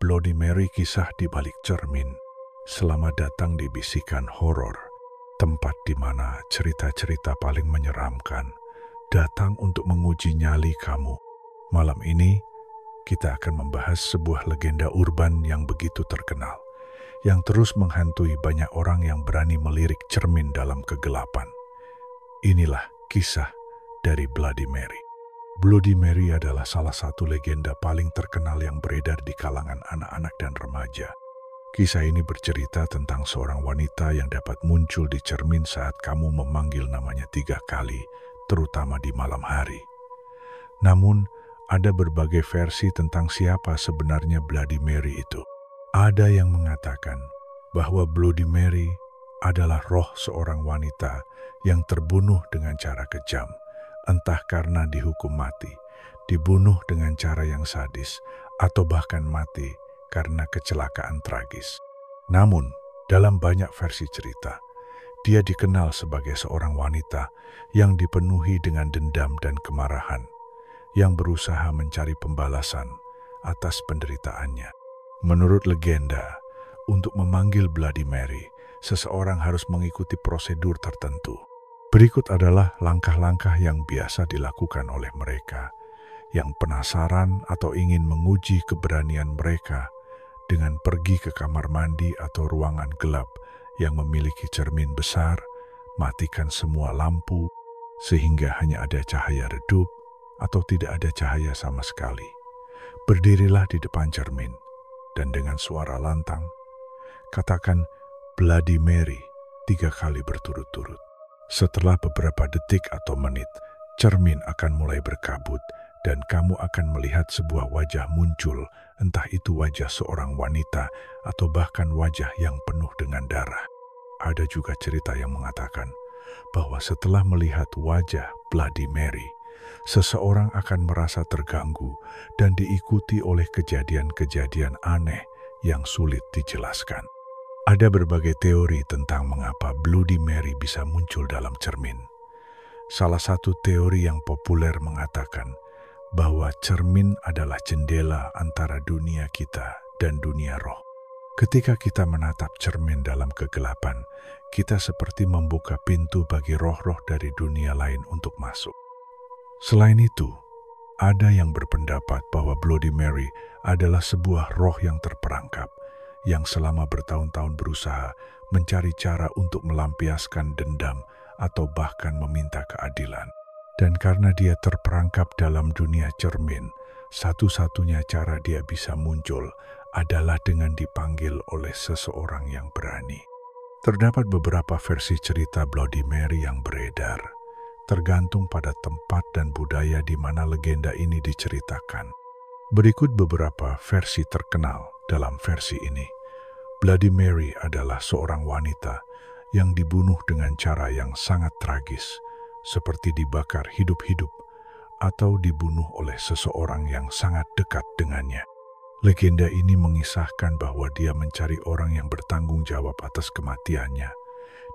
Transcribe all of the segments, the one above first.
Bloody Mary, kisah di balik cermin. Selamat datang di Bisikan Horor, tempat di mana cerita-cerita paling menyeramkan datang untuk menguji nyali kamu. Malam ini, kita akan membahas sebuah legenda urban yang begitu terkenal, yang terus menghantui banyak orang yang berani melirik cermin dalam kegelapan. Inilah kisah dari Bloody Mary. Bloody Mary adalah salah satu legenda paling terkenal yang beredar di kalangan anak-anak dan remaja. Kisah ini bercerita tentang seorang wanita yang dapat muncul di cermin saat kamu memanggil namanya 3 kali, terutama di malam hari. Namun, ada berbagai versi tentang siapa sebenarnya Bloody Mary itu. Ada yang mengatakan bahwa Bloody Mary adalah roh seorang wanita yang terbunuh dengan cara kejam, entah karena dihukum mati, dibunuh dengan cara yang sadis, atau bahkan mati karena kecelakaan tragis. Namun, dalam banyak versi cerita, dia dikenal sebagai seorang wanita yang dipenuhi dengan dendam dan kemarahan, yang berusaha mencari pembalasan atas penderitaannya. Menurut legenda, untuk memanggil Bloody Mary, seseorang harus mengikuti prosedur tertentu. Berikut adalah langkah-langkah yang biasa dilakukan oleh mereka yang penasaran atau ingin menguji keberanian mereka dengan pergi ke kamar mandi atau ruangan gelap yang memiliki cermin besar, matikan semua lampu sehingga hanya ada cahaya redup atau tidak ada cahaya sama sekali. Berdirilah di depan cermin dan dengan suara lantang, katakan Bloody Mary 3 kali berturut-turut. Setelah beberapa detik atau menit, cermin akan mulai berkabut dan kamu akan melihat sebuah wajah muncul, entah itu wajah seorang wanita atau bahkan wajah yang penuh dengan darah. Ada juga cerita yang mengatakan bahwa setelah melihat wajah Bloody Mary, seseorang akan merasa terganggu dan diikuti oleh kejadian-kejadian aneh yang sulit dijelaskan. Ada berbagai teori tentang mengapa Bloody Mary bisa muncul dalam cermin. Salah satu teori yang populer mengatakan bahwa cermin adalah jendela antara dunia kita dan dunia roh. Ketika kita menatap cermin dalam kegelapan, kita seperti membuka pintu bagi roh-roh dari dunia lain untuk masuk. Selain itu, ada yang berpendapat bahwa Bloody Mary adalah sebuah roh yang terperangkap, yang selama bertahun-tahun berusaha mencari cara untuk melampiaskan dendam atau bahkan meminta keadilan. Dan karena dia terperangkap dalam dunia cermin, satu-satunya cara dia bisa muncul adalah dengan dipanggil oleh seseorang yang berani. Terdapat beberapa versi cerita Bloody Mary yang beredar, tergantung pada tempat dan budaya di mana legenda ini diceritakan. Berikut beberapa versi terkenal dalam versi ini. Bloody Mary adalah seorang wanita yang dibunuh dengan cara yang sangat tragis, seperti dibakar hidup-hidup atau dibunuh oleh seseorang yang sangat dekat dengannya. Legenda ini mengisahkan bahwa dia mencari orang yang bertanggung jawab atas kematiannya,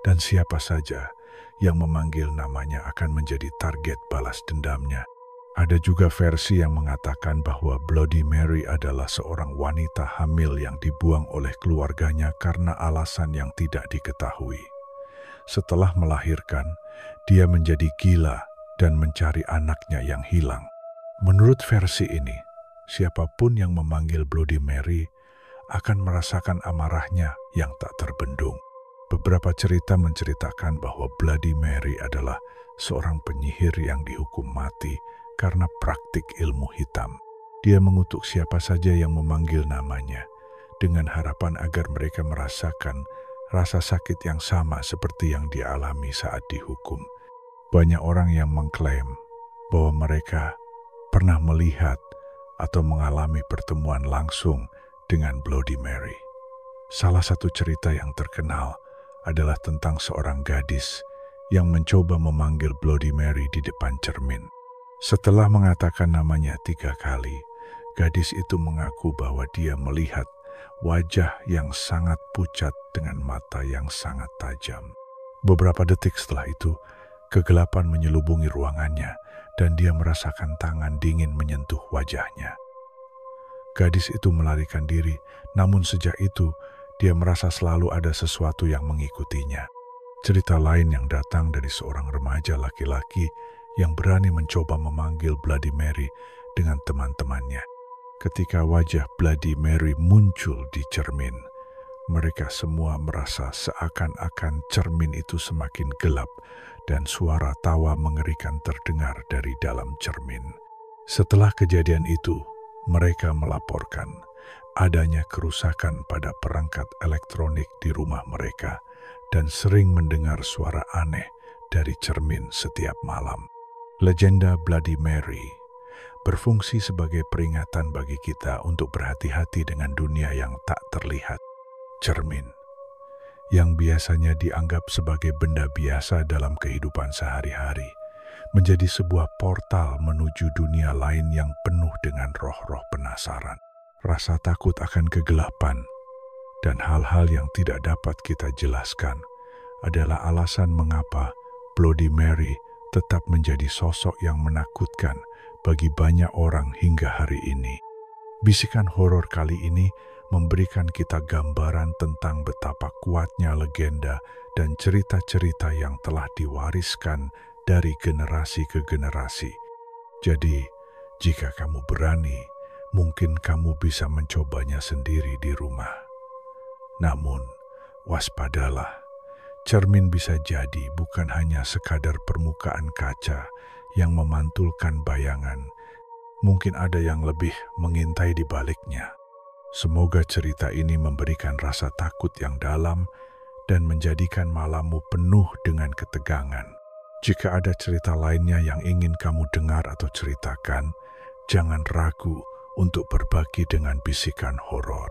dan siapa saja yang memanggil namanya akan menjadi target balas dendamnya. Ada juga versi yang mengatakan bahwa Bloody Mary adalah seorang wanita hamil yang dibuang oleh keluarganya karena alasan yang tidak diketahui. Setelah melahirkan, dia menjadi gila dan mencari anaknya yang hilang. Menurut versi ini, siapapun yang memanggil Bloody Mary akan merasakan amarahnya yang tak terbendung. Beberapa cerita menceritakan bahwa Bloody Mary adalah seorang penyihir yang dihukum mati karena praktik ilmu hitam. Dia mengutuk siapa saja yang memanggil namanya, dengan harapan agar mereka merasakan rasa sakit yang sama seperti yang dialami saat dihukum. Banyak orang yang mengklaim bahwa mereka pernah melihat atau mengalami pertemuan langsung dengan Bloody Mary. Salah satu cerita yang terkenal adalah tentang seorang gadis yang mencoba memanggil Bloody Mary di depan cermin. Setelah mengatakan namanya 3 kali, gadis itu mengaku bahwa dia melihat wajah yang sangat pucat dengan mata yang sangat tajam. Beberapa detik setelah itu, kegelapan menyelubungi ruangannya dan dia merasakan tangan dingin menyentuh wajahnya. Gadis itu melarikan diri, namun sejak itu dia merasa selalu ada sesuatu yang mengikutinya. Cerita lain yang datang dari seorang remaja laki-laki yang berani mencoba memanggil Bloody Mary dengan teman-temannya. Ketika wajah Bloody Mary muncul di cermin, mereka semua merasa seakan-akan cermin itu semakin gelap dan suara tawa mengerikan terdengar dari dalam cermin. Setelah kejadian itu, mereka melaporkan adanya kerusakan pada perangkat elektronik di rumah mereka dan sering mendengar suara aneh dari cermin setiap malam. Legenda Bloody Mary berfungsi sebagai peringatan bagi kita untuk berhati-hati dengan dunia yang tak terlihat. Cermin, yang biasanya dianggap sebagai benda biasa dalam kehidupan sehari-hari, menjadi sebuah portal menuju dunia lain yang penuh dengan roh-roh penasaran. Rasa takut akan kegelapan dan hal-hal yang tidak dapat kita jelaskan adalah alasan mengapa Bloody Mary tetap menjadi sosok yang menakutkan bagi banyak orang hingga hari ini. Bisikan horor kali ini memberikan kita gambaran tentang betapa kuatnya legenda dan cerita-cerita yang telah diwariskan dari generasi ke generasi. Jadi, jika kamu berani, mungkin kamu bisa mencobanya sendiri di rumah. Namun, waspadalah. Cermin bisa jadi bukan hanya sekadar permukaan kaca yang memantulkan bayangan. Mungkin ada yang lebih mengintai di baliknya. Semoga cerita ini memberikan rasa takut yang dalam dan menjadikan malammu penuh dengan ketegangan. Jika ada cerita lainnya yang ingin kamu dengar atau ceritakan, jangan ragu untuk berbagi dengan bisikan horor.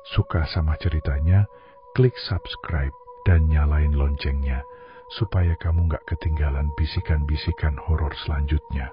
Suka sama ceritanya? Klik subscribe dan nyalain loncengnya supaya kamu gak ketinggalan bisikan-bisikan horor selanjutnya.